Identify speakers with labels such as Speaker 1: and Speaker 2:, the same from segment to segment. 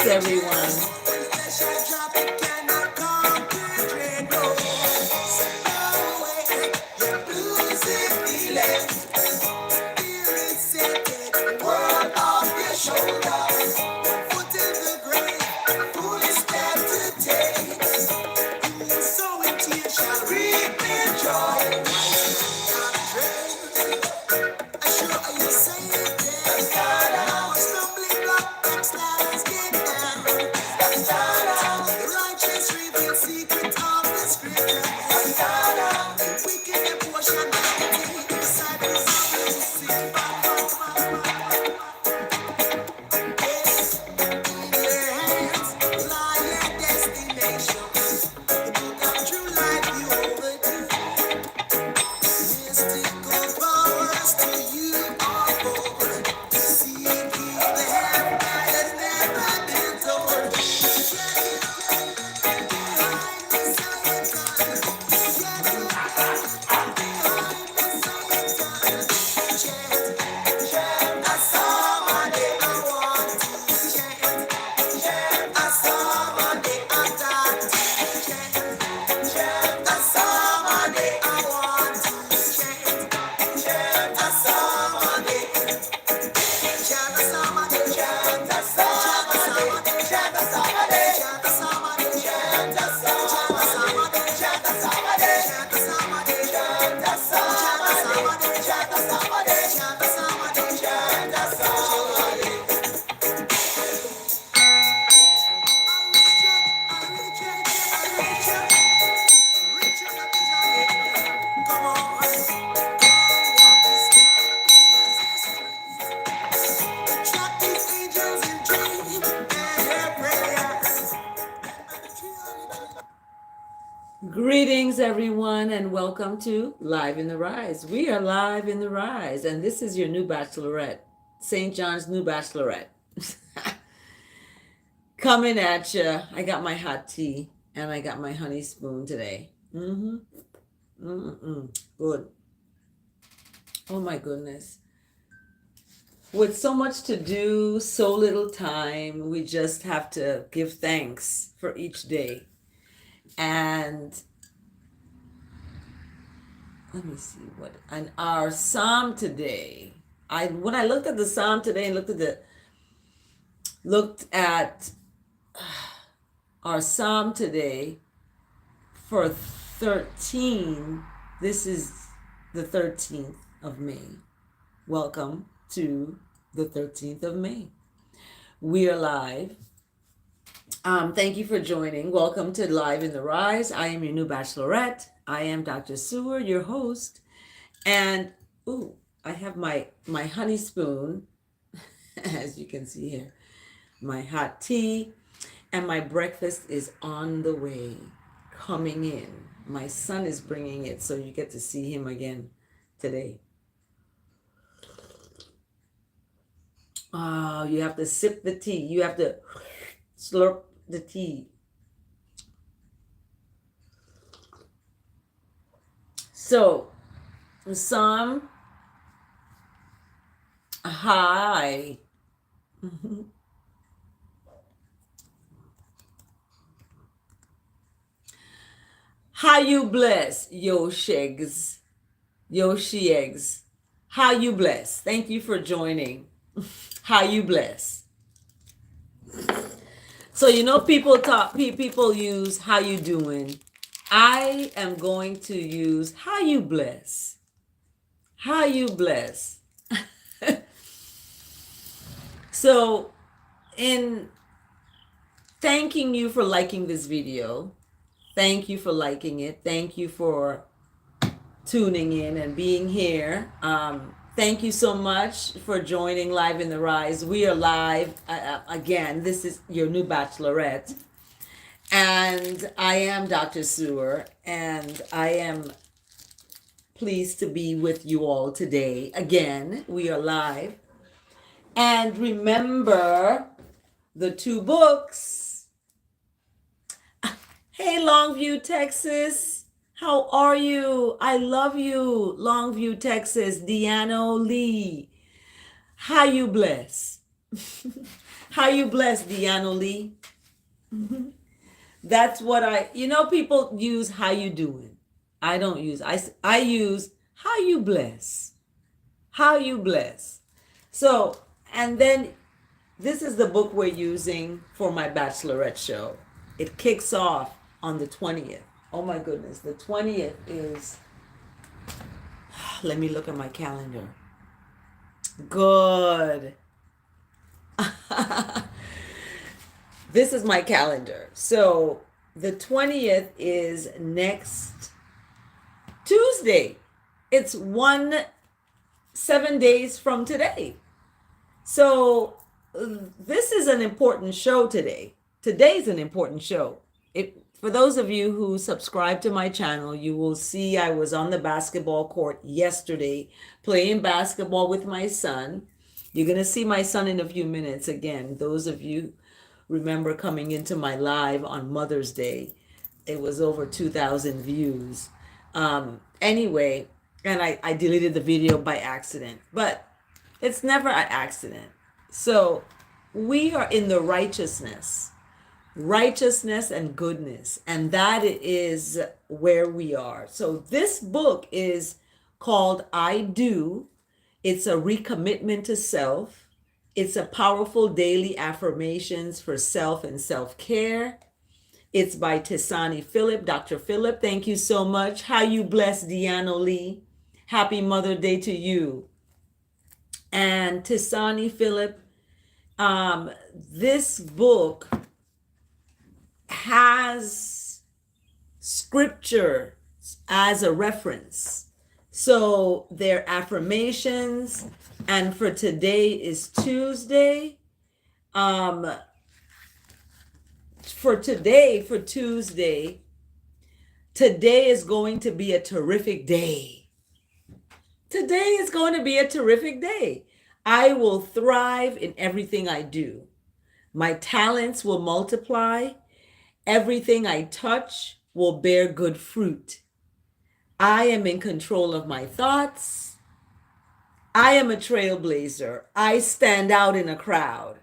Speaker 1: everyone. Greetings, everyone, and welcome to Live in the Rise. We are live in the Rise, and this is your new Bachelorette, St. John's new Bachelorette. Coming at you. I got my hot tea and I got my honey spoon today. Good. Oh my goodness. With so much to do, so little time, we just have to give thanks for each day. And let me see what and our psalm today. When I looked at the psalm today and looked at our psalm today for 13. This is the 13th of May. Welcome to the 13th of May. We are live. Thank you for joining. Welcome to Live in the Rise. I am your new Bachelorette. I am Dr. Sewer, your host. And, I have my honey spoon, as you can see here, my hot tea, and my breakfast is on the way, coming in. My son is bringing it, so you get to see him again today. Oh, you have to sip the tea. You have to slurp the tea. So, Psalm high. How you bless, Yoshegs. How you bless. Thank you for joining. How you bless. So people use how you doing. I am going to use how you bless. How you bless. So in thanking you for liking this video, thank you for liking it. Thank you for tuning in and being here. Thank you so much for joining Live in the Rise. We are live again. This is your new Bachelorette. And I am Dr. Sewer, and I am pleased to be with you all today. Again, we are live. And remember the 2 books. Hey, Longview, Texas. How are you? I love you, Longview, Texas. Deanna Lee. How you bless? How you blessed, Deanna Lee? That's what people use how you doing. I don't use, I use how you bless. How you bless. So, and then this is the book we're using for my Bachelorette show. It kicks off on the 20th. Oh my goodness, the 20th is, let me look at my calendar. Good. This is my calendar. So the 20th is next Tuesday. It's 7 days from today. So this is an important show today. Today's an important show. For those of you who subscribe to my channel, you will see I was on the basketball court yesterday playing basketball with my son. You're going to see my son in a few minutes again. Those of you remember coming into my live on Mother's Day. It was over 2,000 views. Anyway, and I deleted the video by accident, but it's never an accident. So we are in the righteousness and goodness, and that is where we are. So this book is called I Do. It's a recommitment to self. It's a powerful daily affirmations for self and self-care. It's by Tisani Phillip. Dr. Phillip, thank you so much. How you bless, Deanna Lee. Happy Mother Day to you. And Tisani Phillip, this book has scripture as a reference. So they're affirmations, and for today is Tuesday. For Tuesday, today is going to be a terrific day. Today is going to be a terrific day. I will thrive in everything I do. My talents will multiply. Everything I touch will bear good fruit. I am in control of my thoughts. I am a trailblazer. I stand out in a crowd.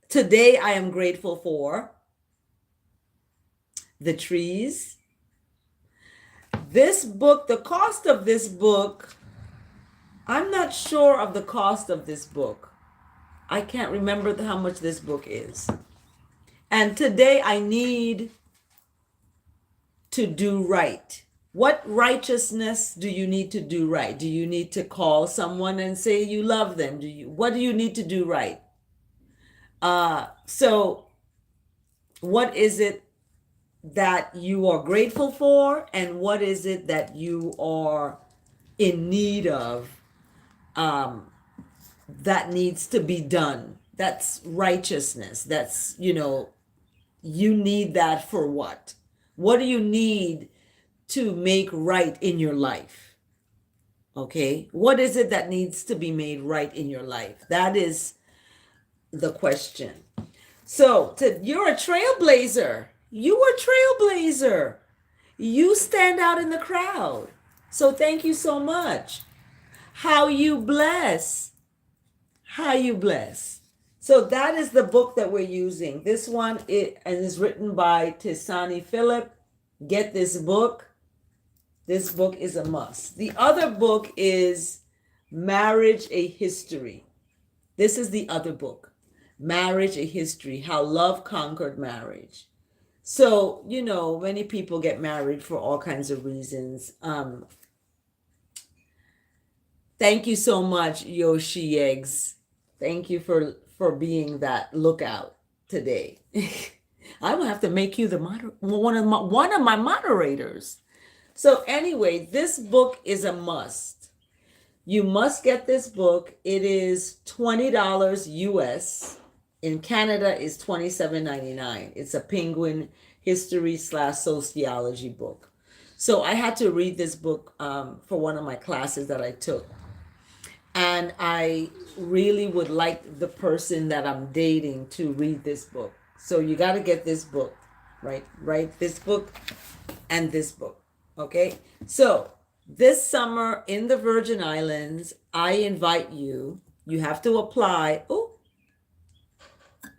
Speaker 1: Today I am grateful for the trees. This book, the cost of this book, I'm not sure of the cost of this book. I can't remember how much this book is. And today I need to do right. What righteousness do you need to do right? Do you need to call someone and say you love them? What do you need to do right? So what is it that you are grateful for, and what is it that you are in need of that needs to be done? That's righteousness. That's, you need that for what? What do you need to make right in your life? Okay, what is it that needs to be made right in your life? That is the question. So you're a trailblazer. You are a trailblazer. You stand out in the crowd. So thank you so much. How you bless. How you bless. So that is the book that we're using. This one is written by Tisani Phillip. Get this book. This book is a must. The other book is Marriage, a History. This is the other book. Marriage, a History, How Love Conquered Marriage. So, many people get married for all kinds of reasons. Thank you so much, Yoshi Eggs. Thank you for being that lookout today. I will have to make you the one of my moderators. So anyway, this book is a must. You must get this book. It is $20 US. In Canada is $27.99. It's a Penguin history/sociology book. So I had to read this book for one of my classes that I took. And I really would like the person that I'm dating to read this book. So you got to get this book, right? Right? This book and this book. Okay? So this summer in the Virgin Islands, I invite you. You have to apply. Oh,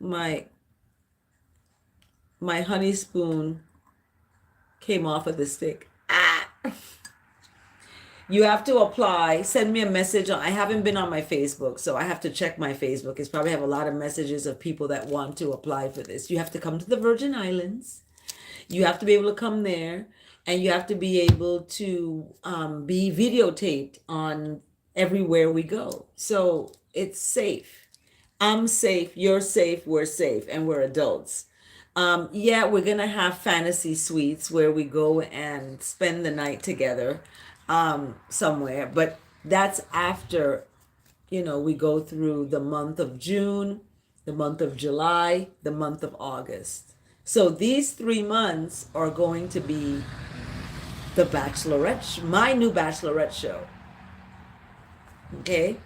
Speaker 1: my honey spoon came off of the stick. Ah. You have to apply. Send me a message. I haven't been on my Facebook, so I have to check my Facebook. It's probably have a lot of messages of people that want to apply for this. You have to come to the Virgin Islands. You have to be able to come there, and you have to be able to be videotaped on everywhere we go. So it's safe. I'm safe. You're safe. We're safe, and we're adults. Yeah, we're gonna have fantasy suites where we go and spend the night together somewhere, but that's after, we go through the month of June, the month of July, the month of August. So these 3 months are going to be the Bachelorette, my new Bachelorette show. Okay?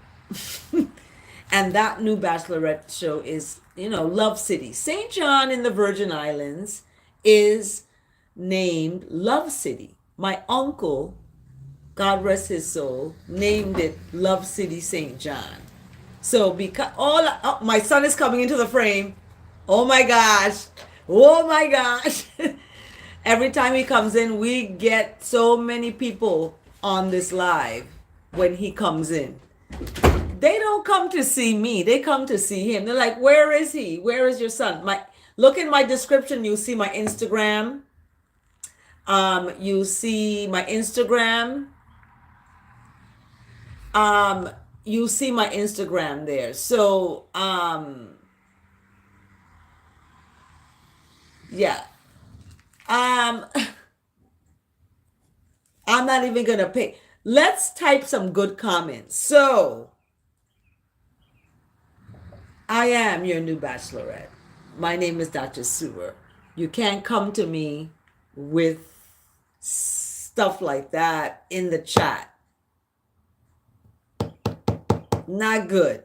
Speaker 1: And that new Bachelorette show is, Love City. St. John in the Virgin Islands is named Love City. My uncle, God rest his soul, named it Love City St. John. So because my son is coming into the frame. Oh my gosh. Oh my gosh. Every time he comes in, we get so many people on this live when he comes in. They don't come to see me. They come to see him. They're like, where is he? Where is your son? Look in my description. You'll see my Instagram. You see my Instagram. You see my Instagram there. So, yeah. I'm not even going to pay. Let's type some good comments. So, I am your new Bachelorette. My name is Dr. Sewer. You can't come to me with stuff like that in the chat. Not good.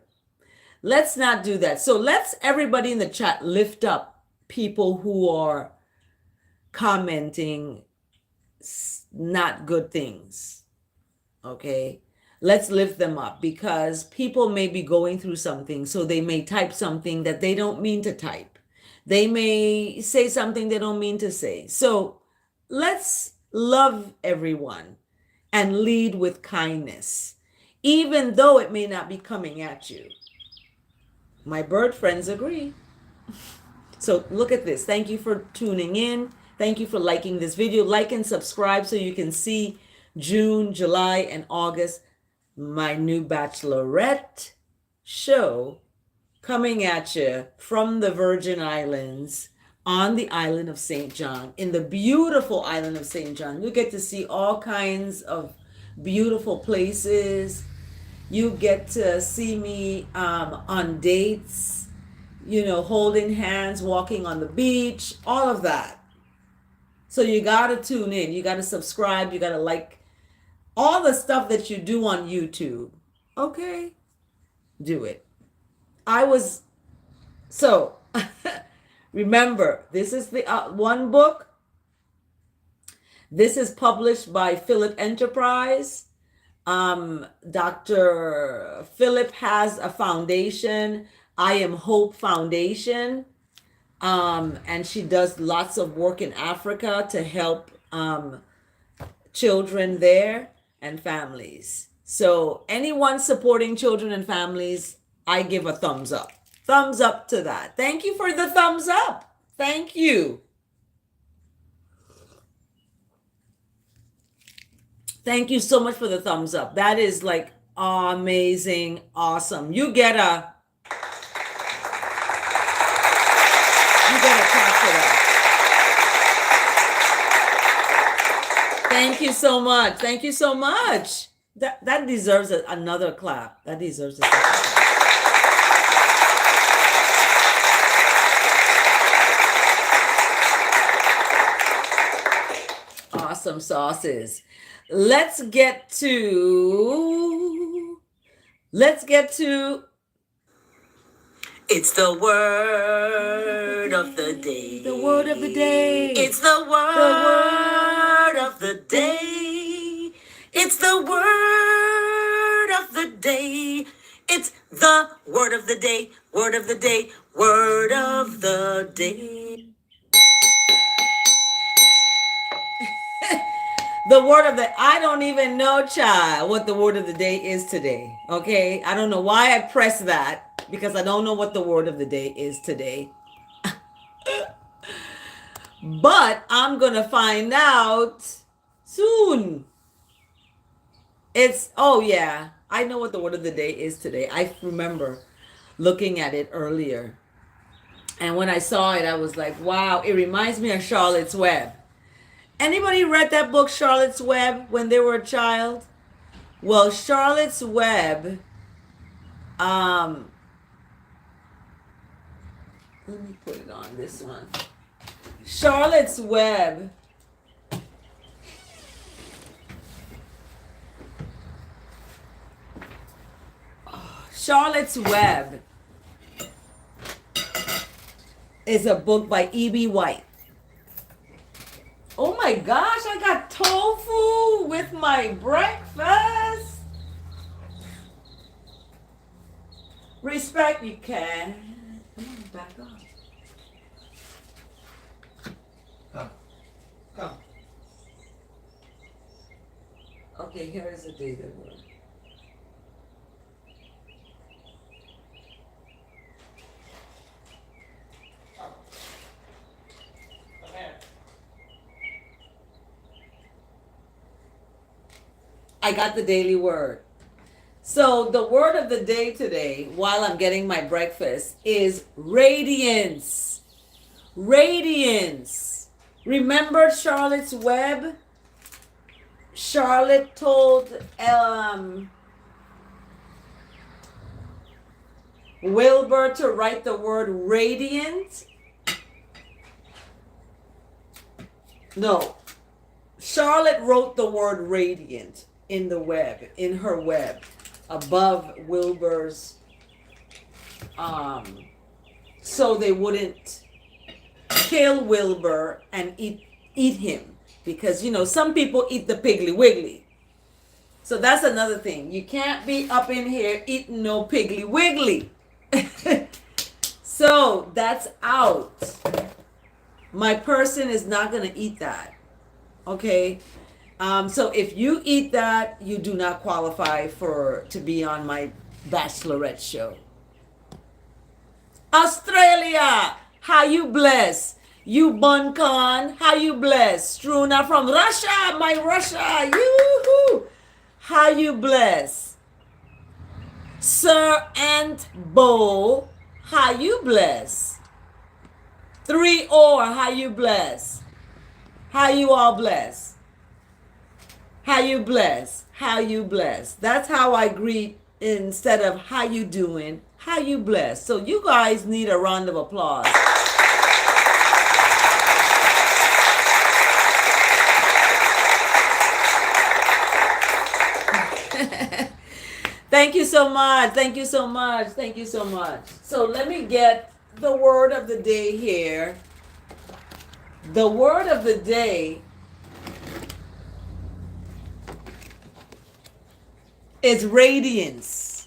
Speaker 1: Let's not do that. So let's everybody in the chat lift up people who are commenting not good things. Okay? Let's lift them up because people may be going through something, so they may type something that they don't mean to type. They may say something they don't mean to say. So let's love everyone and lead with kindness, even though it may not be coming at you. My bird friends agree. So look at this. Thank you for tuning in. Thank you for liking this video. Like and subscribe so you can see June, July, and August, my new Bachelorette show coming at you from the Virgin Islands on the island of St. John, in the beautiful island of St. John. You get to see all kinds of beautiful places. You get to see me on dates, holding hands, walking on the beach, all of that. So you got to tune in. You got to subscribe. You got to like all the stuff that you do on YouTube. Okay? Do it. So remember, this is the one book. This is published by Philip Enterprise. Dr. Philip has a foundation, I Am Hope Foundation. And she does lots of work in Africa to help children there and families. So anyone supporting children and families, I give a thumbs up. Thumbs up to that. Thank you for the thumbs up. Thank you. Thank you so much for the thumbs up. That is like amazing, awesome. You get a clap for that. Thank you so much. Thank you so much. That deserves another clap. That deserves a clap. Awesome sauces. Let's get to it's the word of the day. The word of the day. It's the word of the day. It's the word of the day. It's the word of the day, word of the day, word of the day. The word of the, I don't even know, child, what the word of the day is today. Okay? I don't know why I pressed that, because I don't know what the word of the day is today. But I'm going to find out soon. Oh yeah, I know what the word of the day is today. I remember looking at it earlier. And when I saw it, I was like, wow, it reminds me of Charlotte's Web. Anybody read that book, Charlotte's Web, when they were a child? Well, Charlotte's Web, let me put it on this one. Charlotte's Web Charlotte's Web is a book by E.B. White. Oh my gosh, I got tofu with my breakfast. Respect, you can. Come on, back up. Come. Okay, here is the daily word. I got the daily word. So the word of the day today, while I'm getting my breakfast, is radiance. Radiance. Remember Charlotte's Web? Charlotte told Wilbur to write the word radiant. No. Charlotte wrote the word radiant in the web, in her web, above Wilbur's, so they wouldn't kill Wilbur and eat him, because some people eat the Piggly Wiggly. So that's another thing. You can't be up in here eating no Piggly Wiggly. So that's out. My person is not gonna eat that. Okay. So if you eat that, you do not qualify to be on my Bachelorette show. Australia, how you bless? You Buncon, how you bless? Struna from Russia, my Russia, yoo-hoo. How you bless? Sir Ant Bo, how you bless? 3 or, how you bless? How you all bless? How you bless? How you bless? That's how I greet, instead of how you doing, how you bless. So you guys need a round of applause. Thank you so much. Thank you so much. Thank you so much. So let me get the word of the day here. The word of the day is radiance.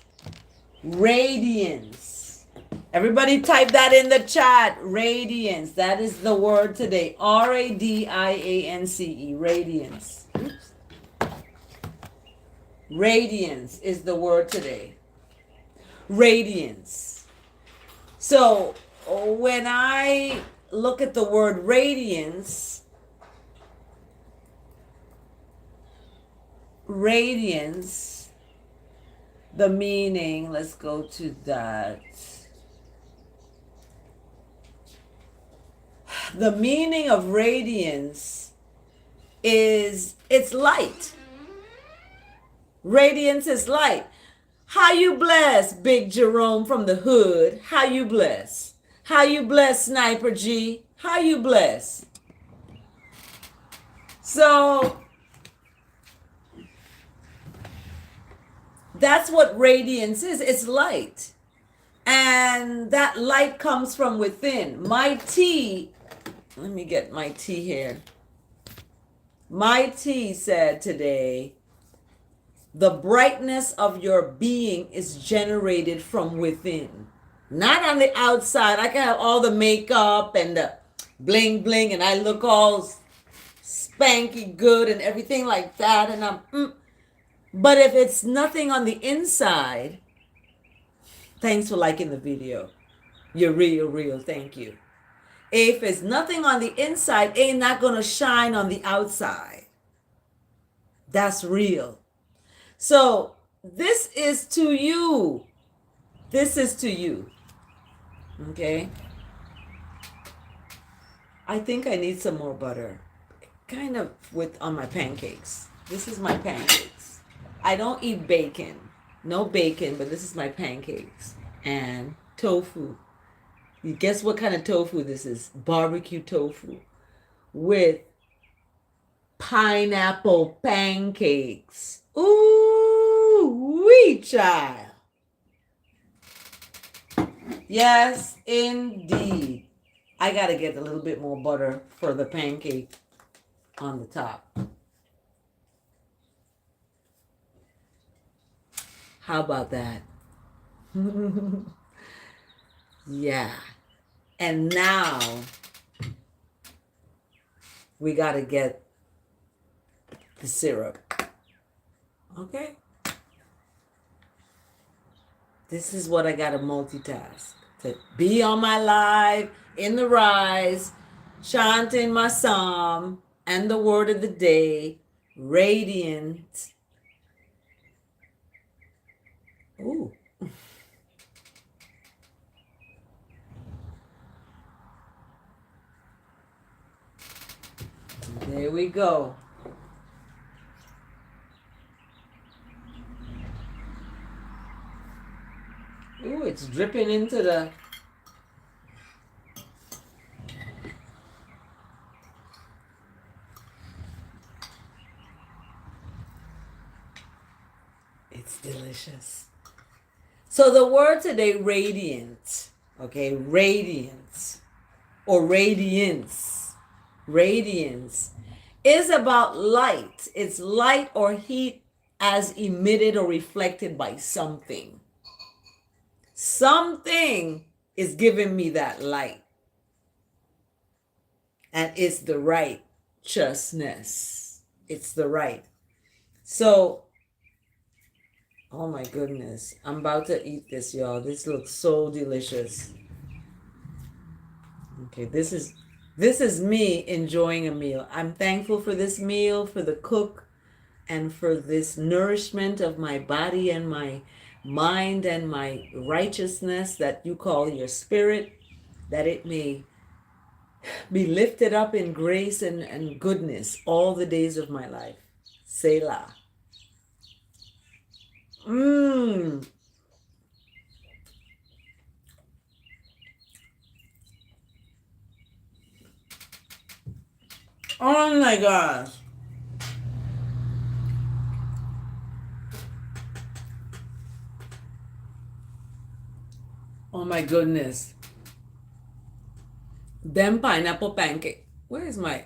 Speaker 1: Radiance. Everybody type that in the chat. Radiance. That is the word today. Radiance. Radiance. Oops. Radiance is the word today. Radiance. So when I look at the word radiance, the meaning, let's go to that. The meaning of radiance is it's light. Radiance is light. How you bless, Big Jerome from the hood? How you bless? How you bless, Sniper G? How you bless? So that's what radiance is. It's light. And that light comes from within. My tea, let me get my tea here. My tea said today, The brightness of your being is generated from within, not on the outside. I can have all the makeup and the bling bling, and I look all spanky good and everything like that, and but if it's nothing on the inside, thanks for liking the video. You're real. Thank you. If it's nothing on the inside, ain't not gonna shine on the outside. That's real. So this is to you. This is to you. Okay. I think I need some more butter. Kind of on my pancakes. This is my pancakes. I don't eat bacon. No bacon, but this is my pancakes. And tofu. You guess what kind of tofu this is? Barbecue tofu with pineapple pancakes. Ooh, wee child. Yes, indeed. I gotta get a little bit more butter for the pancake on the top. How about that? Yeah. And now we gotta get the syrup. Okay? This is what I gotta multitask. To be on my live, in the rise, chanting my psalm and the word of the day, radiant. Ooh. There we go. Ooh, it's dripping into the... It's delicious. So the word today, radiant. Okay, radiance or radiance. Radiance is about light. It's light or heat as emitted or reflected by something. Something is giving me that light. And it's the righteousness. It's the right. So, oh my goodness. I'm about to eat this, y'all. This looks so delicious. Okay, this is me enjoying a meal. I'm thankful for this meal, for the cook, and for this nourishment of my body and my mind and my righteousness that you call your spirit, that it may be lifted up in grace and goodness all the days of my life. Selah. Oh my gosh. Oh my goodness. Them pineapple pancake. Where is my...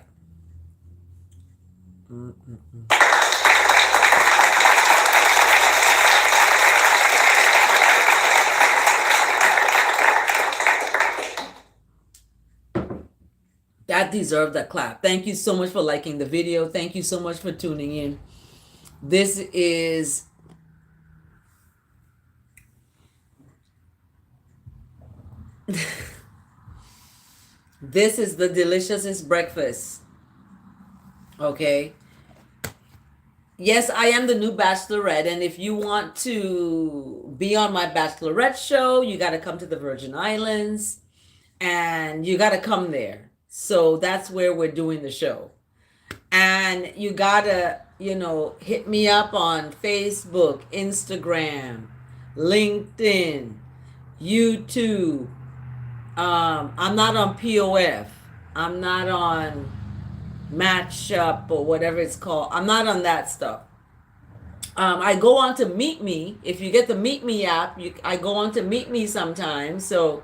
Speaker 1: That deserved a clap. Thank you so much for liking the video. Thank you so much for tuning in. This is this is the deliciousest breakfast. Okay. Yes, I am the new Bachelorette, and if you want to be on my Bachelorette show, you got to come to the Virgin Islands, and you got to come there. So that's where we're doing the show. And you got to, hit me up on Facebook, Instagram, LinkedIn, YouTube. I'm not on POF. I'm not on Matchup or whatever it's called. I'm not on that stuff. I go on to Meet Me. If you get the Meet Me app, I go on to Meet Me sometimes. So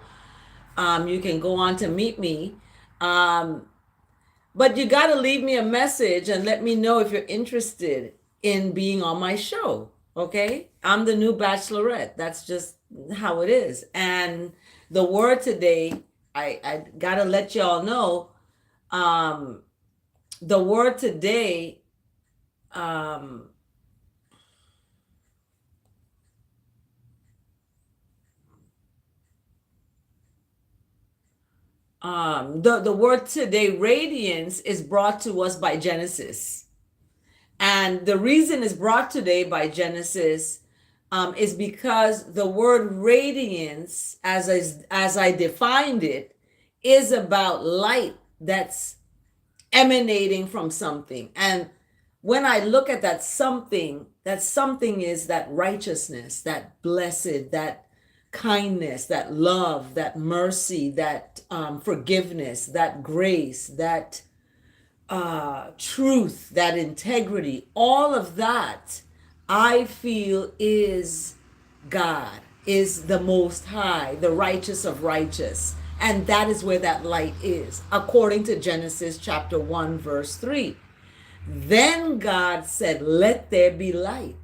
Speaker 1: you can go on to Meet Me. But you got to leave me a message and let me know if you're interested in being on my show. Okay? I'm the new Bachelorette. That's just how it is. And the word today, I gotta let y'all know, um, the word today, um, the word today, radiance, is brought to us by Genesis. And the reason it's brought today by Genesis is because the word radiance, as I defined it, is about light that's emanating from something. And when I look at that something is that righteousness, that blessed, that kindness, that love, that mercy, that forgiveness, that grace, that truth, that integrity, all of that I feel is God, is the Most High, the righteous of righteous. And that is where that light is, according to Genesis chapter 1, verse 3. Then God said, "Let there be light."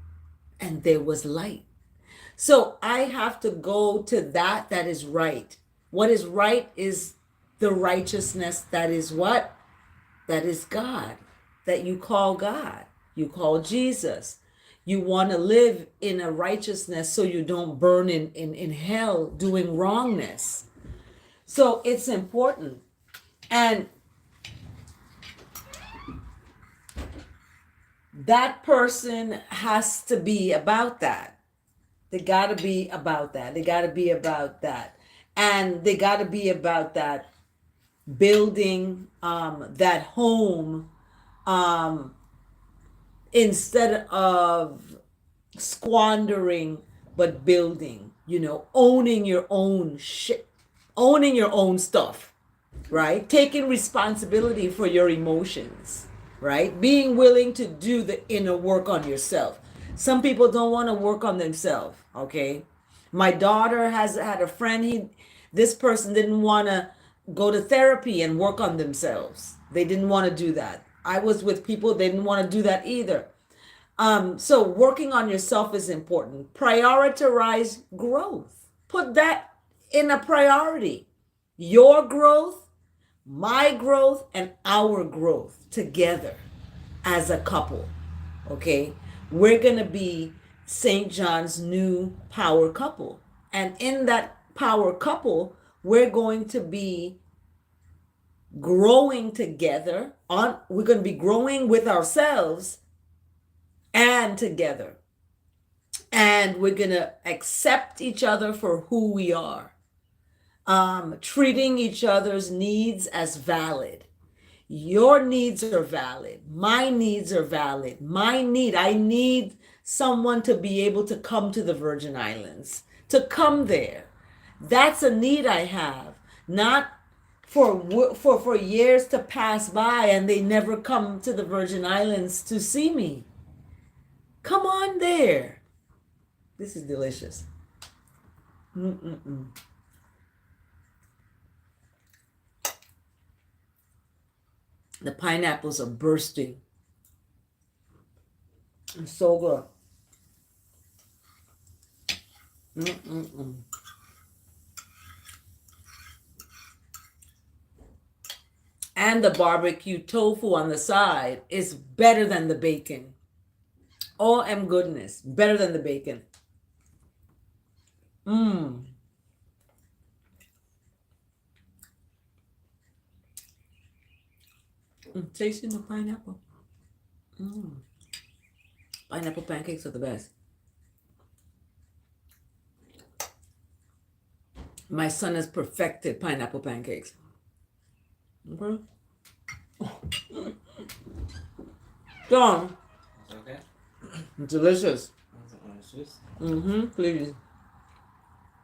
Speaker 1: And there was light. So I have to go to that is right. What is right is the righteousness that is what? That is God, that you call God, you call Jesus. You want to live in a righteousness so you don't burn in hell doing wrongness. So it's important. And that person has to be about that. They got to be about that. They got to be about that. And they got to be about that building that home instead of squandering, but building, owning your own shit, owning your own stuff, right? Taking responsibility for your emotions, right? Being willing to do the inner work on yourself. Some people don't want to work on themselves, okay? My daughter has had a friend, this person didn't want to go to therapy and work on themselves. They didn't want to do that. I was with people, they didn't want to do that either. So working on yourself is important. Prioritize growth. Put that in a priority. Your growth, my growth, and our growth together as a couple. Okay? We're going to be St. John's new power couple. And in that power couple, we're going to be growing together. We're going to be growing with ourselves and together. And we're going to accept each other for who we are. Treating each other's needs as valid. Your needs are valid. My needs are valid. I need someone to be able to come to the Virgin Islands, to come there. That's a need I have. Not for years to pass by and they never come to the Virgin Islands to see me. Come on there. This is delicious. Mm-mm-mm. The pineapples are bursting. It's so good. Mm-mm-mm. And the barbecue tofu on the side is better than the bacon. OM goodness, better than the bacon. I'm tasting the pineapple. Pineapple pancakes are the best. My son has perfected pineapple pancakes. Okay. John.
Speaker 2: Okay.
Speaker 1: Delicious.
Speaker 2: Delicious.
Speaker 1: Please.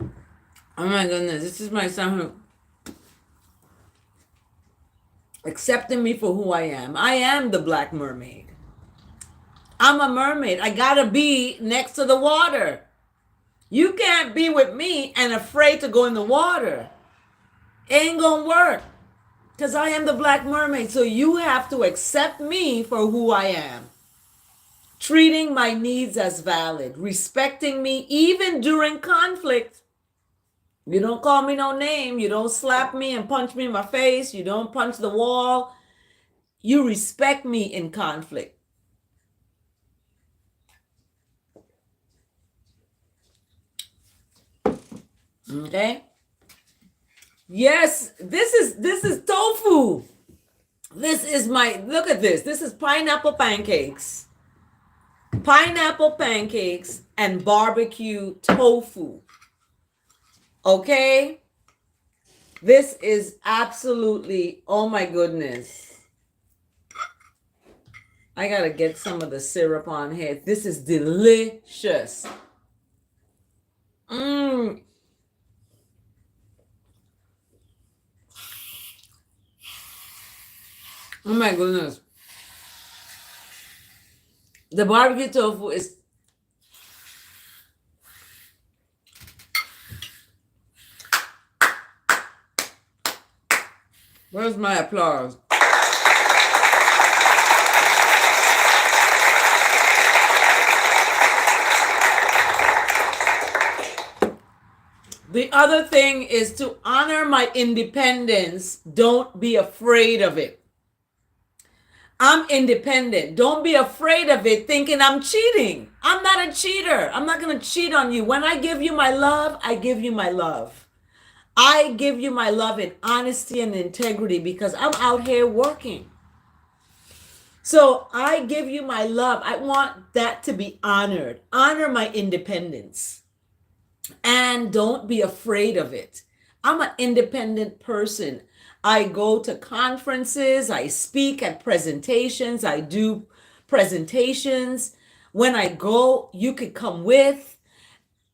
Speaker 1: Oh my goodness, this is my son who accepting me for who I am. I am the Black Mermaid. I'm a mermaid. I gotta be next to the water. You can't be with me and afraid to go in the water. Ain't gonna work. Because I am the Black Mermaid. So you have to accept me for who I am. treating my needs as valid, respecting me even during conflict. You don't call me no name. You don't slap me and punch me in my face. You don't punch the wall. You respect me in conflict. Okay? Yes, this is tofu. This is my, look at this. This is pineapple pancakes. Pineapple pancakes and barbecue tofu. Okay? This is absolutely, oh my goodness. I gotta get some of the syrup on here. This is delicious. Mmm. Oh my goodness. The barbecue tofu is, where's my applause? The other thing is to honor my independence. Don't be afraid of it. I'm independent. Don't be afraid of it thinking I'm cheating. I'm not a cheater. I'm not going to cheat on you. When I give you my love, I give you my love. I give you my love in honesty and integrity because I'm out here working. So I give you my love. I want that to be honored. Honor my independence. And don't be afraid of it. I'm an independent person. I go to conferences, I speak at presentations, I do presentations. When I go, you could come with,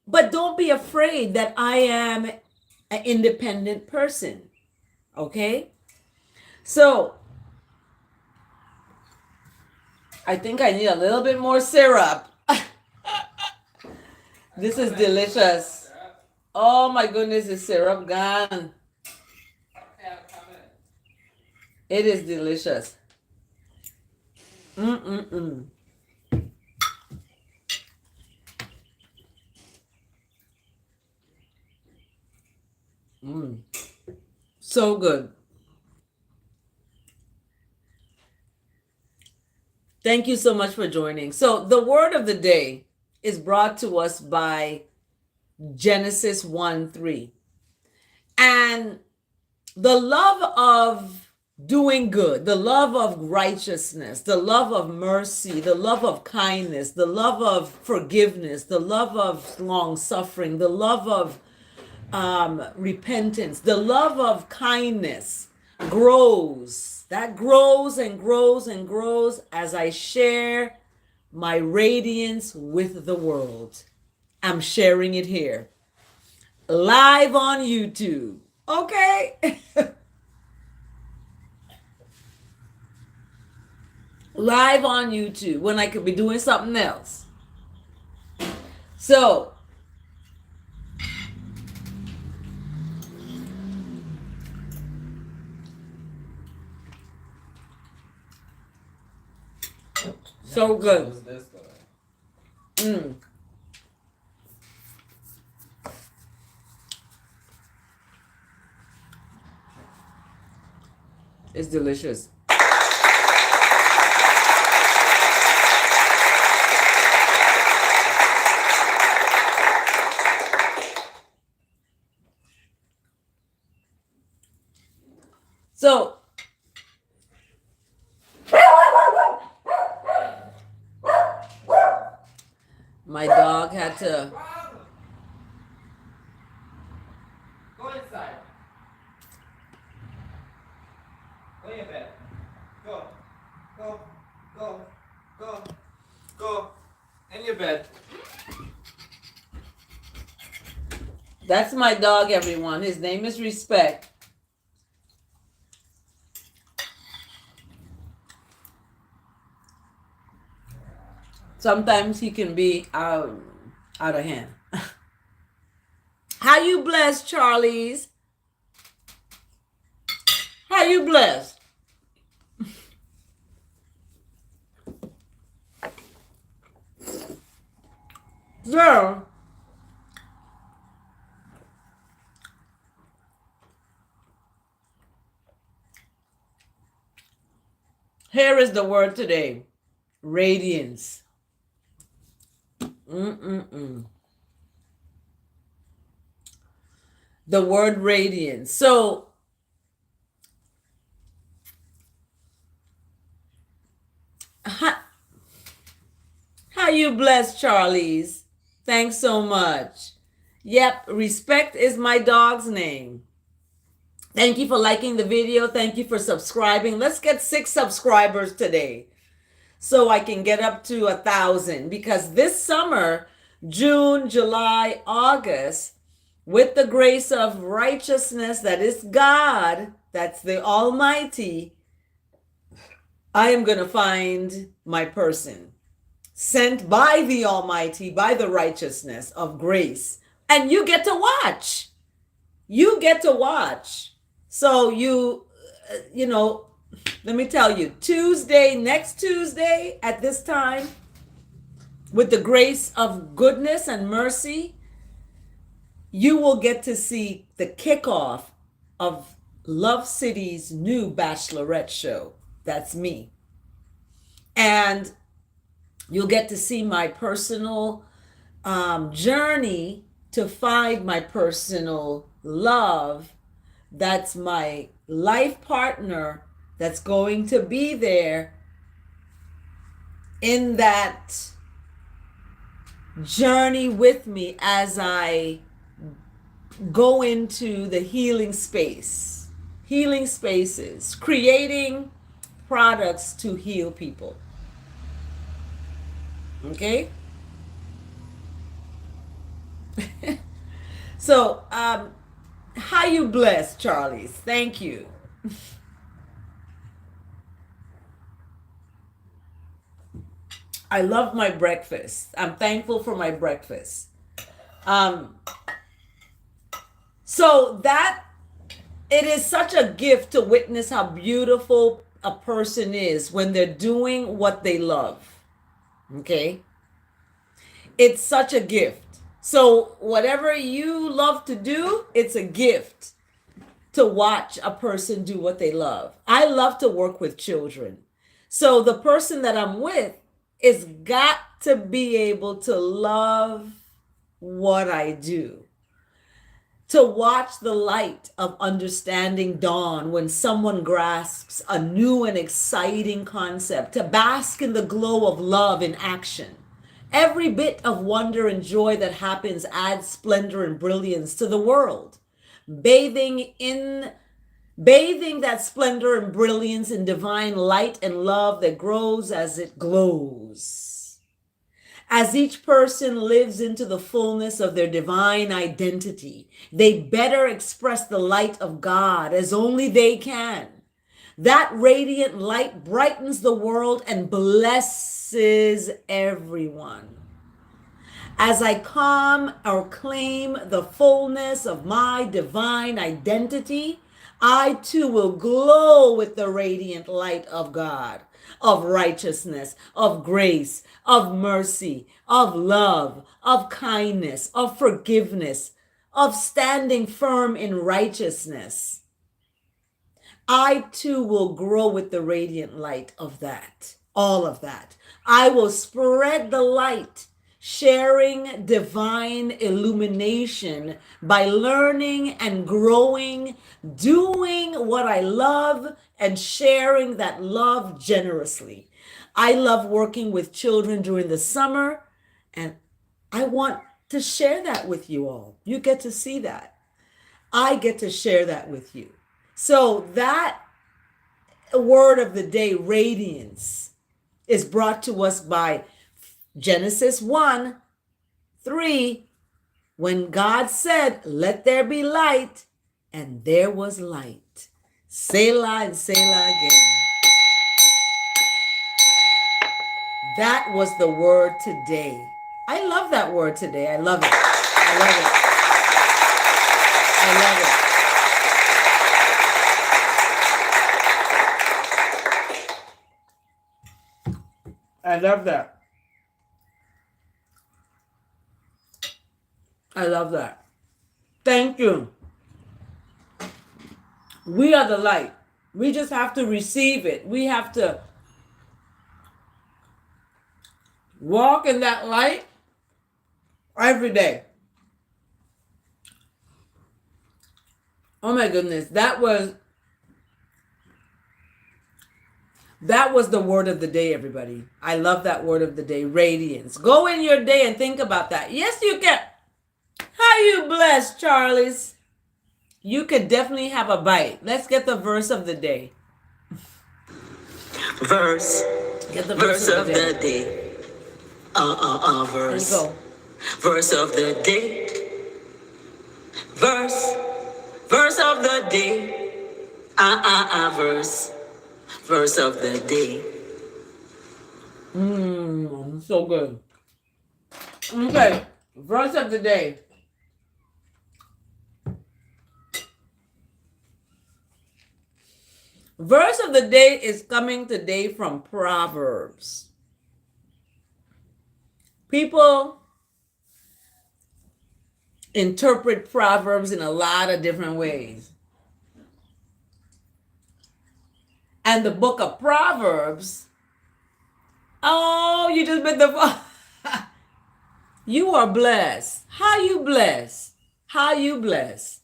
Speaker 1: but don't be afraid that I am an independent person. Okay? So, I think I need a little bit more syrup. This is delicious. Oh my goodness, the syrup gone. It is delicious. Mm-mm-mm. Mm. So good. Thank you so much for joining. So the word of the day is brought to us by Genesis 1:3. And the love of doing good, the love of righteousness, the love of mercy, the love of kindness, the love of forgiveness, the love of long suffering, the love of repentance, the love of kindness grows. That grows and grows and grows as I share my radiance with the world. I'm sharing it here live on YouTube. Okay? Live on YouTube when I could be doing something else. So, so good. Mm. It's delicious. So, my dog had to
Speaker 2: go inside. Go in your bed. Go. Go. Go. Go. Go. In your bed.
Speaker 1: That's my dog, everyone. His name is Respect. Sometimes he can be out of hand. How you blessed, Charlies? How you blessed? So, here is the word today. Radiance. Mm-mm-mm. The word radiance. So, how you blessed, Charlize? Thanks so much. Yep, respect is my dog's name. Thank you for liking the video. Thank you for subscribing. Let's get 6 subscribers today so I can get up to 1,000, because this summer, June, July, August, with the grace of righteousness, that is God, that's the Almighty, I am going to find my person sent by the Almighty, by the righteousness of grace. And you get to watch. You get to watch. So you know, let me tell you, next Tuesday at this time, with the grace of goodness and mercy, you will get to see the kickoff of Love City's new Bachelorette show. That's me. And you'll get to see my personal journey to find my personal love. That's my life partner that's going to be there in that journey with me as I go into the healing spaces, creating products to heal people. Okay? So, how you blessed, Charlize? Thank you. I love my breakfast. I'm thankful for my breakfast. So that it is such a gift to witness how beautiful a person is when they're doing what they love. Okay? It's such a gift. So whatever you love to do, it's a gift to watch a person do what they love. I love to work with children. So the person that I'm with is got to be able to love what I do. To watch the light of understanding dawn when someone grasps a new and exciting concept. To bask in the glow of love in action. Every bit of wonder and joy that happens adds splendor and brilliance to the world. Bathing that splendor and brilliance in divine light and love that grows as it glows. As each person lives into the fullness of their divine identity, they better express the light of God as only they can. That radiant light brightens the world and blesses everyone. As I come or claim the fullness of my divine identity, I too will glow with the radiant light of God, of righteousness, of grace, of mercy, of love, of kindness, of forgiveness, of standing firm in righteousness. I too will grow with the radiant light of that, all of that. I will spread the light, sharing divine illumination by learning and growing, doing what I love, and sharing that love generously. I love working with children during the summer, and I want to share that with you all. You get to see that. I get to share that with you. So that word of the day, radiance, is brought to us by Genesis 1:3, when God said, "Let there be light," and there was light. Selah and Selah again. That was the word today. I love that word today. I love it. I love it. I love it. I love that. I love that. Thank you. We are the light. We just have to receive it. We have to walk in that light every day. Oh my goodness, that was the word of the day, everybody. I love that word of the day, radiance. Go in your day and think about that. Yes, you can. How you blessed, Charles? You could definitely have a bite. Let's get the verse of the day.
Speaker 3: Verse.
Speaker 1: Get the
Speaker 3: Verse of the day. Verse.
Speaker 1: There you go.
Speaker 3: Verse of the day. Verse. Verse of the day. Verse. Verse of the day.
Speaker 1: So good. Okay, verse of the day. Verse of the day is coming today from Proverbs. People interpret Proverbs in a lot of different ways. And the book of Proverbs, oh, you just bit the... You are blessed. How you blessed? How you blessed?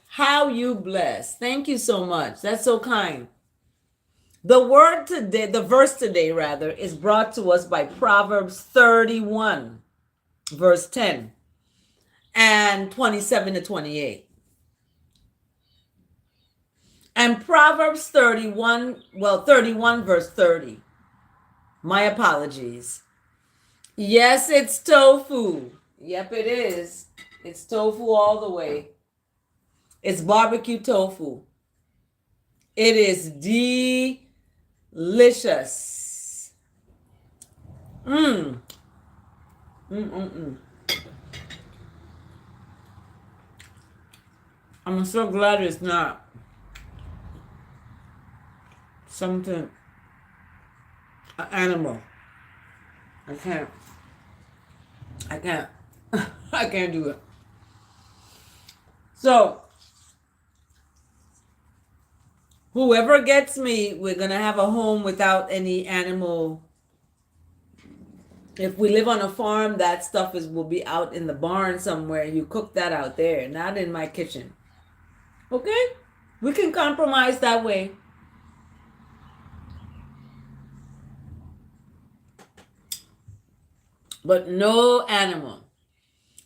Speaker 1: How you blessed? Thank you so much. That's so kind. The word today, the verse today rather, is brought to us by Proverbs 31, verse 10 and 27 to 28. And Proverbs 31 verse 30. My apologies. Yes, it's tofu. Yep, it is. It's tofu all the way. It's barbecue tofu. It is delicious. I'm so glad it's not something, an animal. I can't I can't do it. So whoever gets me, we're gonna have a home without any animal. If we live on a farm, that stuff will be out in the barn somewhere. You cook that out there, not in my kitchen. Okay? We can compromise that way. But no animal.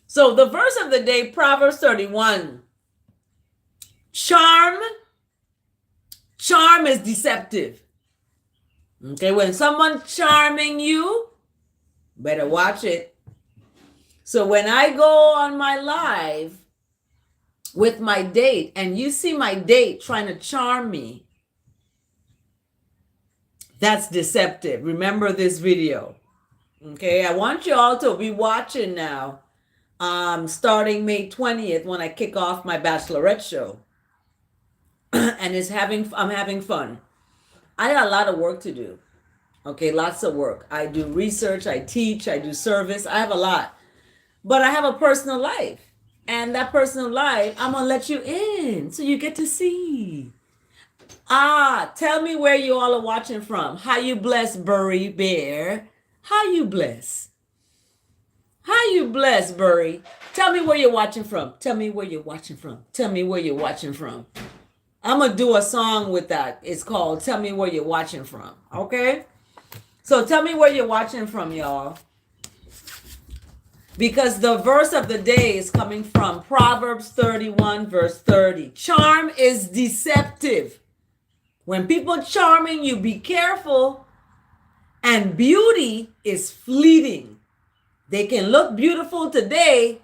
Speaker 1: So the verse of the day, Proverbs 31. Charm is deceptive. Okay, when someone's charming you, better watch it. So when I go on my live with my date and you see my date trying to charm me, that's deceptive. Remember this video. Okay, I want you all to be watching now. Starting May 20th when I kick off my Bachelorette show. And I'm having fun. I got a lot of work to do. Okay, lots of work. I do research, I teach, I do service. I have a lot. But I have a personal life. And that personal life, I'm going to let you in so you get to see. Tell me where you all are watching from. How you bless, Burry Bear? How you bless? How you bless, Burry? Tell me where you're watching from. Tell me where you're watching from. Tell me where you're watching from. I'm going to do a song with that. It's called Tell Me Where You're Watching From. Okay? So tell me where you're watching from, y'all. Because the verse of the day is coming from Proverbs 31, verse 30. Charm is deceptive. When people charming you, be careful. And beauty is fleeting. They can look beautiful today,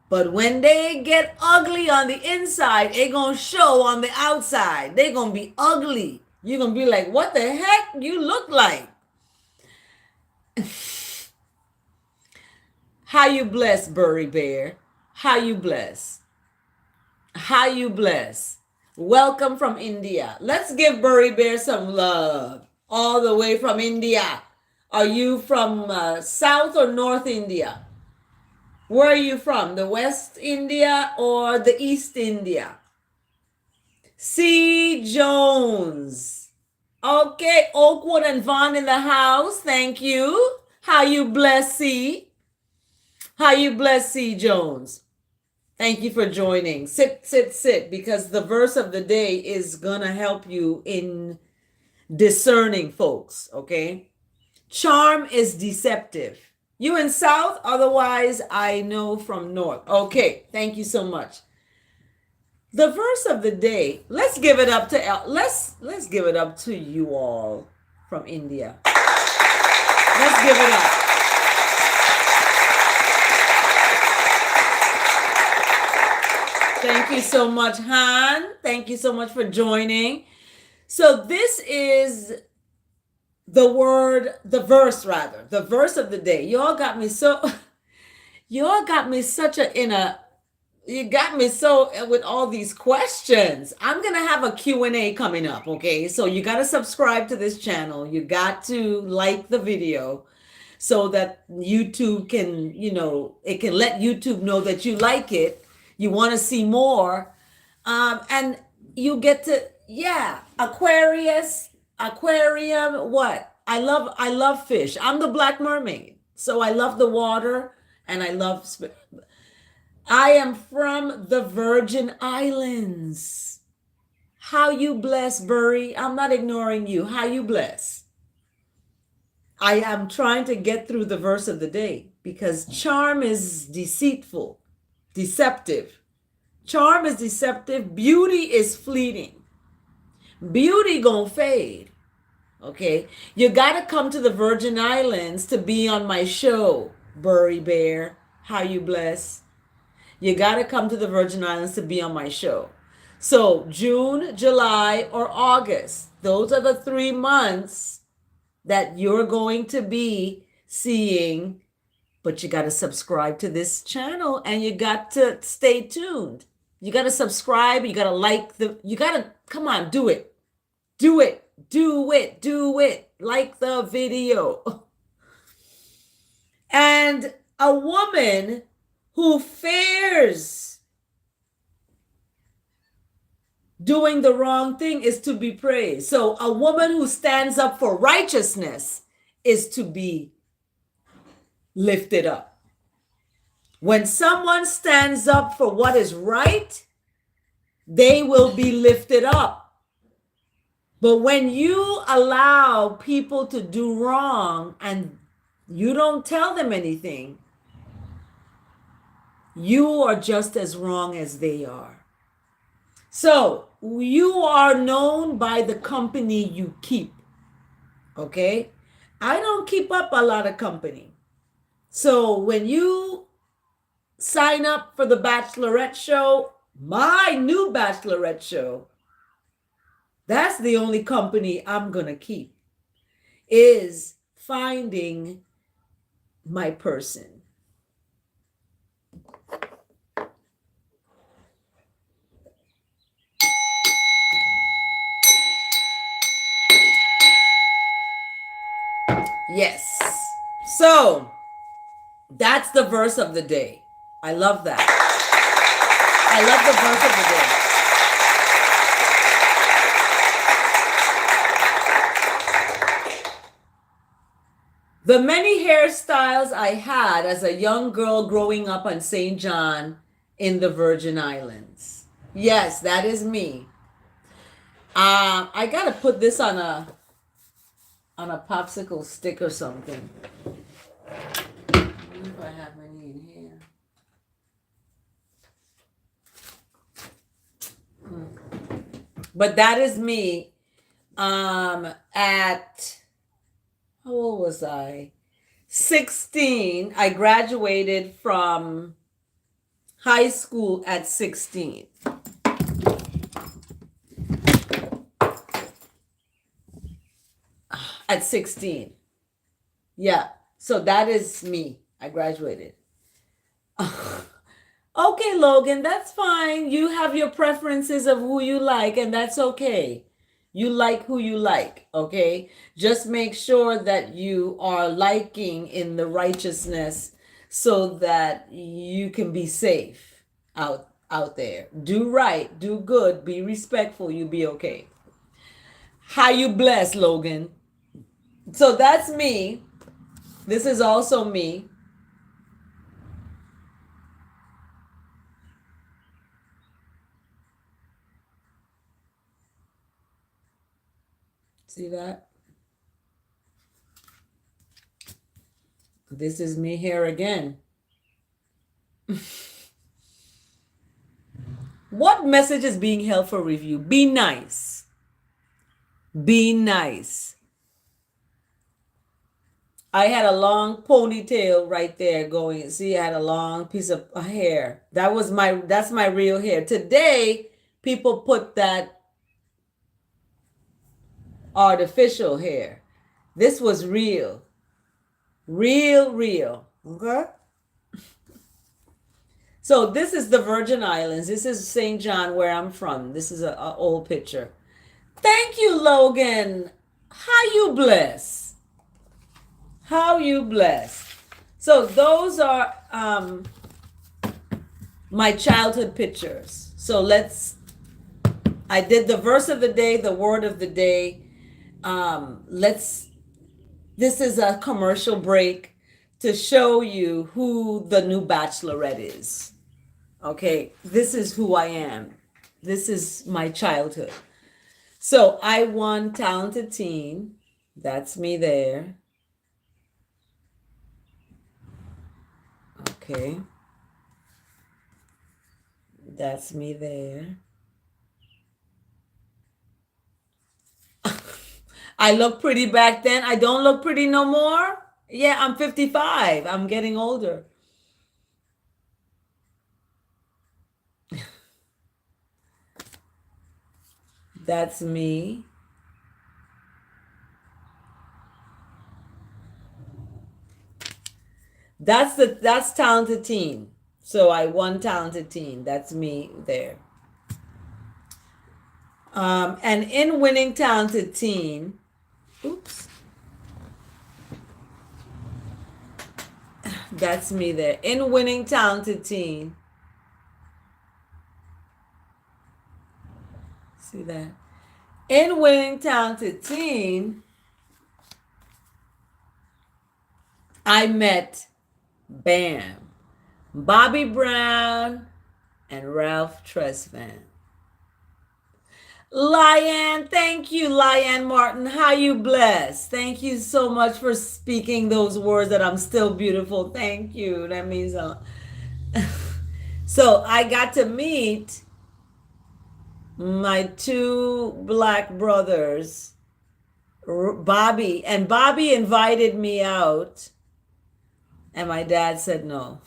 Speaker 1: but when they get ugly on the inside, it gonna show on the outside. They gonna be ugly. You're gonna be like, what the heck you look like? How you bless, Burry Bear? How you bless? How you bless? Welcome from India. Let's give Burry Bear some love. All the way from India. Are you from South or North India? Where are you from? The West India or the East India? C. Jones. Okay, Oakwood and Vaughn in the house. Thank you. How you bless C? How you bless C. Jones? Thank you for joining. Sit, because the verse of the day is gonna help you in discerning folks, okay? Charm is deceptive. You in South, otherwise I know from North. Okay, thank you so much. The verse of the day, let's give it up to let's give it up to you all from India. Let's give it up. Thank you so much, Han. Thank you so much for joining. So this is the verse of the day. You all got me so you got me so with all these questions. I'm going to have a Q&A coming up, okay? So you got to subscribe to this channel. You got to like the video so that YouTube can, it can let YouTube know that you like it. You want to see more. And you get to, aquarium, what? I love fish. I'm the Black Mermaid. So I love the water and I am from the Virgin Islands. How you bless, Burry? I'm not ignoring you. How you bless? I am trying to get through the verse of the day because charm is deceitful, deceptive. Charm is deceptive. Beauty is fleeting. Beauty gonna fade. Okay? You gotta come to the Virgin Islands to be on my show, Burry Bear. How you bless? You got to come to the Virgin Islands to be on my show. So June, July, or August, those are the 3 months that you're going to be seeing, but you got to subscribe to this channel and you got to stay tuned. You got to subscribe. You got to come on, do it. Do it. Like the video. And a woman who fears doing the wrong thing is to be praised. So a woman who stands up for righteousness is to be lifted up. When someone stands up for what is right, they will be lifted up. But when you allow people to do wrong and you don't tell them anything, you are just as wrong as they are. So you are known by the company you keep. Okay? I don't keep up a lot of company. So when you sign up for the Bachelorette show, my new Bachelorette show, that's the only company I'm going to keep, is finding my person. Yes. So that's the verse of the day. I love that. I love the verse of the day. The many hairstyles I had as a young girl growing up on St. John in the Virgin Islands. Yes, that is me. I got to put this on a popsicle stick or something. I wonder if I have any in here. But that is me. At how old was I? 16. I graduated from high school at 16. At 16. Yeah. So that is me. I graduated. Okay, Logan, that's fine. You have your preferences of who you like, and that's okay. You like who you like, okay? Just make sure that you are liking in the righteousness so that you can be safe out there. Do right, do good, be respectful, you be okay. How you blessed, Logan? So that's me. This is also me. See that? This is me here again. What message is being held for review? Be nice. Be nice. I had a long ponytail right there going. See, I had a long piece of hair. That's my real hair. Today, people put that artificial hair. This was real. Real. Okay? So this is the Virgin Islands. This is St. John, where I'm from. This is a old picture. Thank you, Logan. How you bless? How you bless? So those are my childhood pictures. So I did the verse of the day, the word of the day. This is a commercial break to show you who the new Bachelorette is. Okay, this is who I am. This is my childhood. So I won Talented Teen. That's me there. Okay. That's me there. I look pretty back then. I don't look pretty no more. Yeah, I'm 55. I'm getting older. That's me. That's Talented Teen. So I won Talented Teen. That's me there. And in winning Talented Teen, oops. That's me there. In winning Talented Teen. See that? In winning Talented Teen, I met Bam, Bobby Brown, and Ralph Tresvant. Liane, thank you, Liane Martin. How you blessed. Thank you so much for speaking those words that I'm still beautiful. Thank you. That means a lot. So I got to meet my two black brothers, Bobby, and Bobby invited me out, and my dad said no.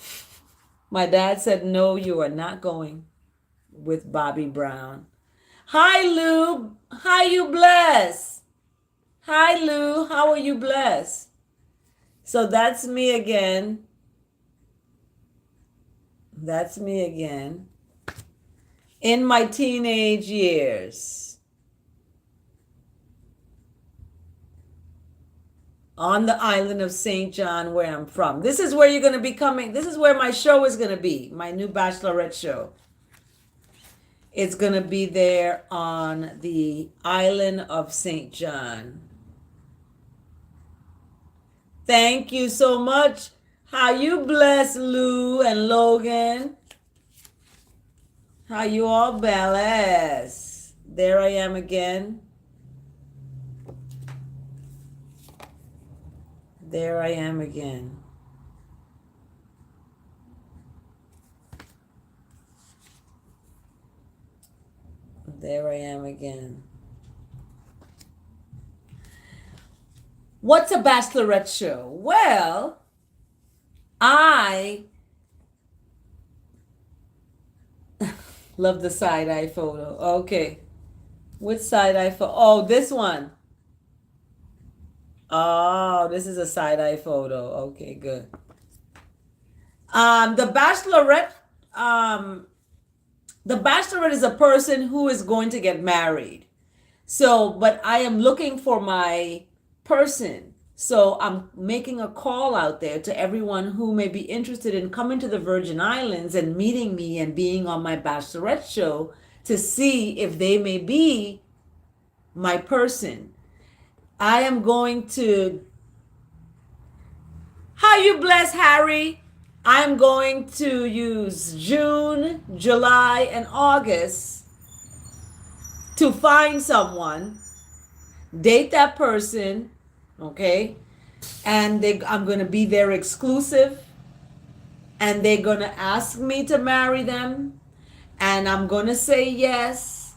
Speaker 1: My dad said, no, you are not going with Bobby Brown. Hi, Lou. How you bless? Hi, Lou. How are you blessed? So that's me again. That's me again. In my teenage years. On the island of St. John, where I'm from. This is where you're going to be coming. This is where my show is going to be. My new Bachelorette show. It's going to be there on the island of St. John. Thank you so much. How you bless, Lou and Logan. How you all bless. There I am again. There I am again. There I am again. What's a Bachelorette show? Well, I love the side-eye photo. Okay. Which side-eye photo? Oh, this one. Oh, this is a side-eye photo. Okay, good. The Bachelorette is a person who is going to get married. So, but I am looking for my person. So I'm making a call out there to everyone who may be interested in coming to the Virgin Islands and meeting me and being on my Bachelorette show to see if they may be my person. I am going to, how you bless Harry? I'm going to use June, July, and August to find someone, date that person, okay? And I'm going to be their exclusive, and they're going to ask me to marry them, and I'm going to say yes,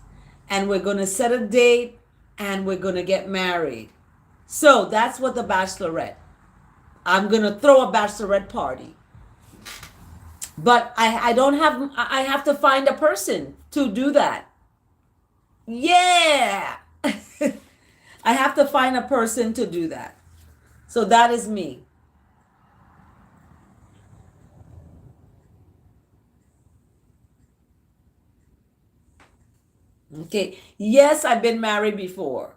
Speaker 1: and we're going to set a date, and we're going to get married. So that's what the Bachelorette. I'm going to throw a Bachelorette party. But I don't have, I have to find a person to do that. Yeah. I have to find a person to do that. So that is me. Okay. Yes, I've been married before.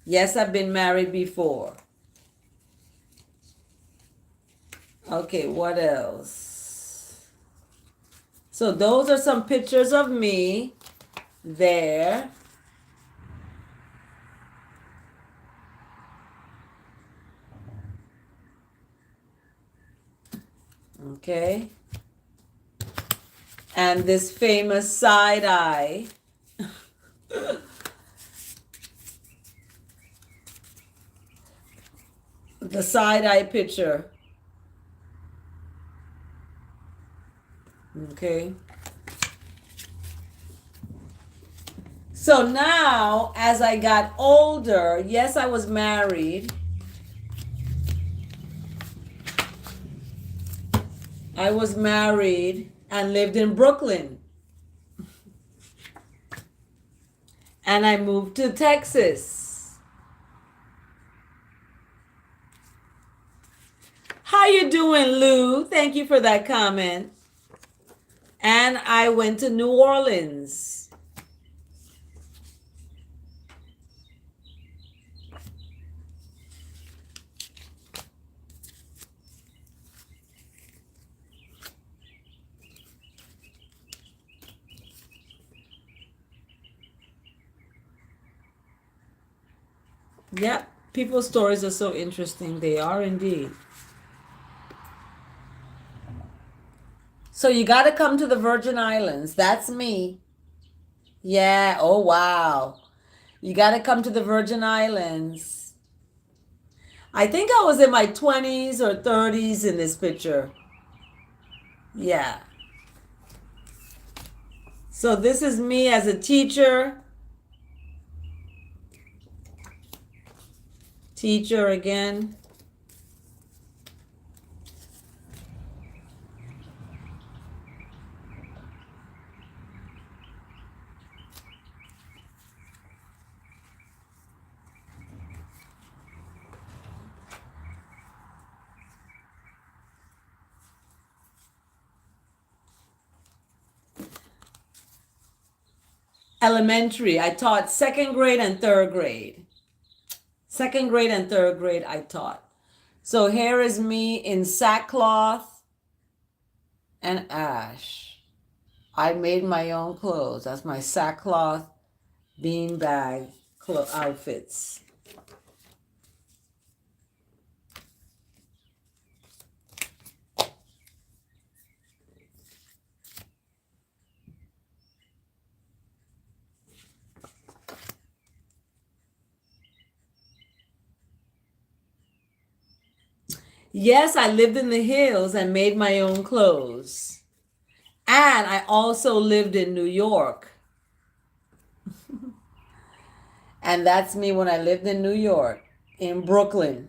Speaker 1: Yes, I've been married before. Okay, what else? So those are some pictures of me there. Okay. And this famous side eye. The side eye picture. Okay. So now, as I got older, yes, I was married. I was married and lived in Brooklyn. And I moved to Texas. How you doing, Lou? Thank you for that comment. And I went to New Orleans. Yep, people's stories are so interesting. They are indeed. So you got to come to the Virgin Islands. That's me. Yeah, oh wow. You got to come to the Virgin Islands. I think I was in my 20s or 30s in this picture. Yeah. So this is me as a teacher. Teacher again. Elementary. I taught second grade and third grade. Second grade and third grade I taught. So here is me in sackcloth and ash. I made my own clothes. That's my sackcloth beanbag outfits. Yes, I lived in the hills and made my own clothes. And I also lived in New York. And that's me when I lived in New York, in Brooklyn.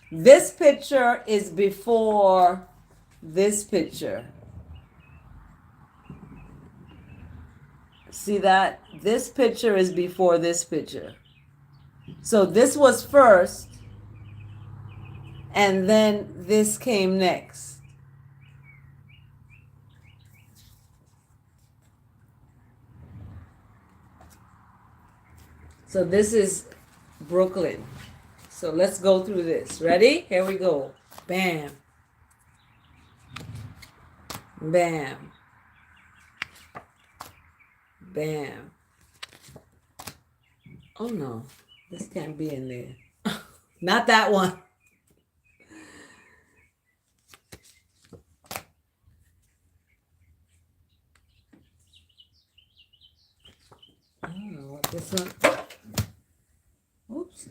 Speaker 1: This picture is before this picture. See that? This picture is before this picture. So this was first, and then this came next. So this is Brooklyn. So let's go through this. Ready? Here we go. Bam. Bam. Bam. Oh no, this can't be in there. Not that one. I don't know what this one. Oops.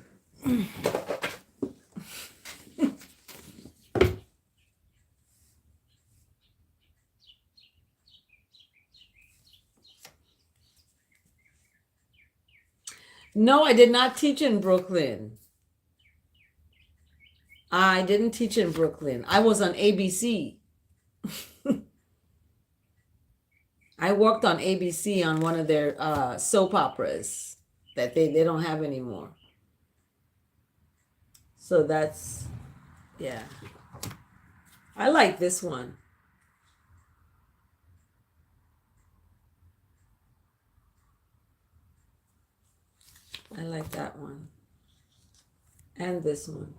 Speaker 1: No, I did not teach in Brooklyn. I didn't teach in Brooklyn. I was on ABC. I worked on ABC on one of their soap operas that they don't have anymore. So that's, yeah. I like this one. I like that one. And this one.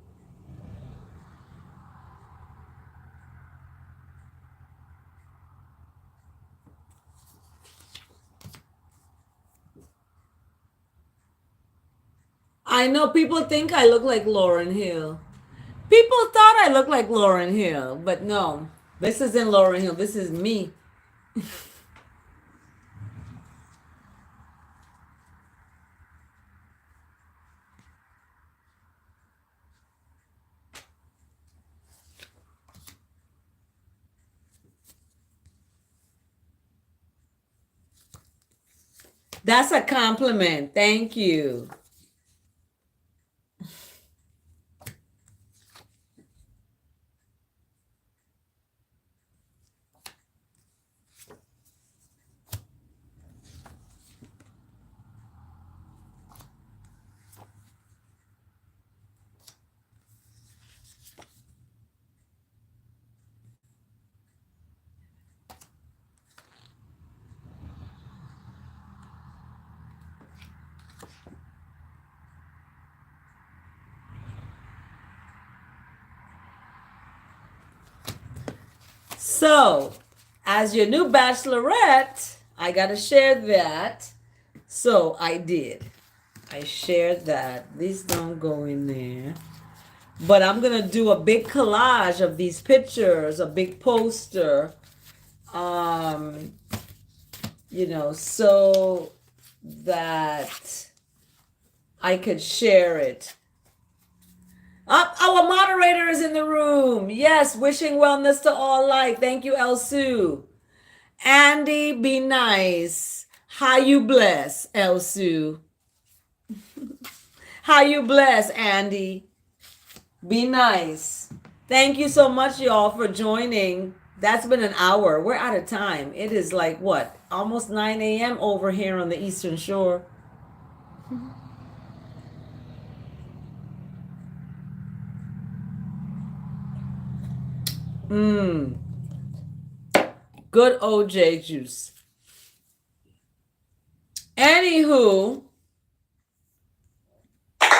Speaker 1: I know people think I look like Lauryn Hill. People thought I looked like Lauryn Hill, but no. This isn't Lauryn Hill. This is me. That's a compliment. Thank you. So, as your new bachelorette, I got to share that. So, I did. I shared that. These don't go in there. But I'm going to do a big collage of these pictures, a big poster. So that I could share it. Our moderator is in the room. Yes, wishing wellness to all life. Thank you, El Sue. Andy, be nice. How you bless, El Sue? How you bless, Andy? Be nice. Thank you so much, y'all, for joining. That's been an hour. We're out of time. It is like what? Almost 9 a.m. over here on the Eastern Shore. Good OJ juice. Anywho, thank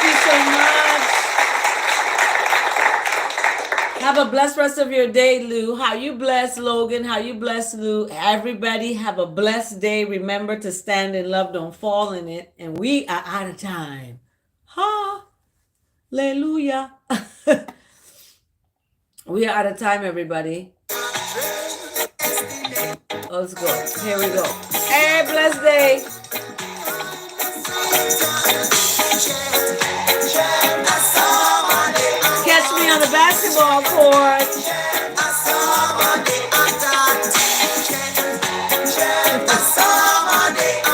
Speaker 1: you so much. Have a blessed rest of your day, Lou. How you bless, Logan? How you bless, Lou? Everybody have a blessed day. Remember to stand in love, don't fall in it. And we are out of time. Hallelujah. We are out of time, everybody. Let's go. Here we go. Hey, blessed day. Catch me on the basketball court.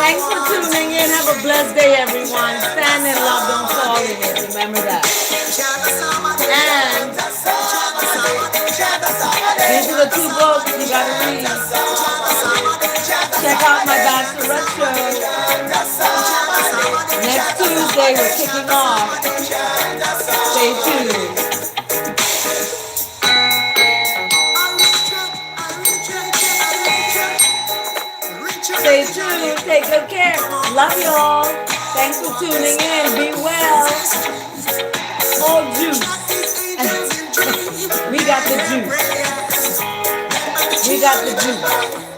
Speaker 1: Thanks for tuning in. Have a blessed day, everyone. Stand in love, don't fall in it. Remember that. And these are the 2 books you gotta read. Check out my Bachelorette show. Next Tuesday, we're kicking off. Stay tuned. Stay tuned. Take good care. Love y'all. Thanks for tuning in. Be well. All juice. We got the juice. We got the juice.